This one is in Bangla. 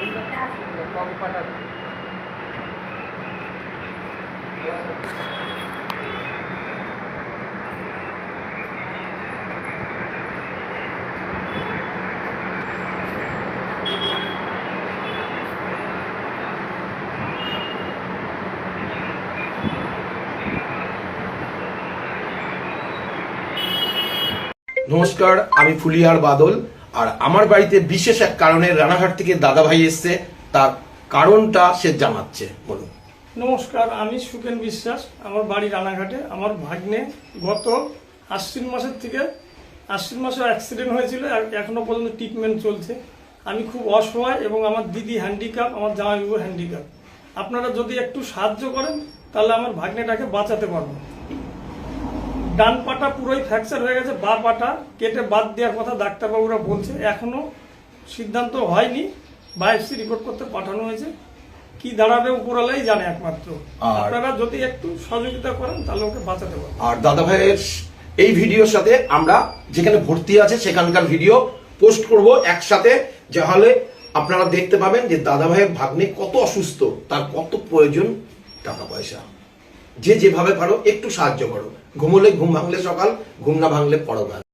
নমস্কার, আমি ফুলিয়ার বাদল। আর আমার বাড়িতে বিশেষ এক কারণে রানাঘাট থেকে দাদা ভাই এসছে, তার কারণটা সে জানাচ্ছে। বলুন। নমস্কার, আমি সুকেন বিশ্বাস। আমার বাড়ি রানাঘাটে। আমার ভাগ্নে গত আশ্বিন মাসের থেকে অ্যাক্সিডেন্ট হয়েছিল, এখনো পর্যন্ত ট্রিটমেন্ট চলছে। আমি খুব অসহায় এবং আমার দিদি হ্যান্ডিক্যাপ, আমার জামাইবাবু হ্যান্ডিক্যাপ। আপনারা যদি একটু সাহায্য করেন তাহলে আমার ভাগ্নেটাকে বাঁচাতে পারবো। ডান পাটা পুরোই ফ্র্যাকচার হয়ে গেছে, বা পাটা কেটে বাদ দেওয়ার কথা ডাক্তারবাবুরা বলছে, এখনো সিদ্ধান্ত হয়নি। বায়োপসি রিপোর্ট করতে পাঠানো হয়েছে, কি দাঁড়াবে উপরালাই জানে একমাত্র। আপনারা যদি একটু সহযোগিতা করেন তাহলে ওকে বাঁচাতে পারবেন। আর দাদা ভাইয়ের এই ভিডিওর সাথে আমরা যেখানে ভর্তি আছে সেখানকার ভিডিও পোস্ট করব একসাথে, যাহলে আপনারা দেখতে পাবেন যে দাদা ভাইয়ের ভাগ্নে কত অসুস্থ, তার কত প্রয়োজন টাকা পয়সা। যে যেভাবে পারো একটু সাহায্য করো। ঘুমোলে ঘুম ভাঙলে সকাল, ঘুম না ভাঙলে পরকাল।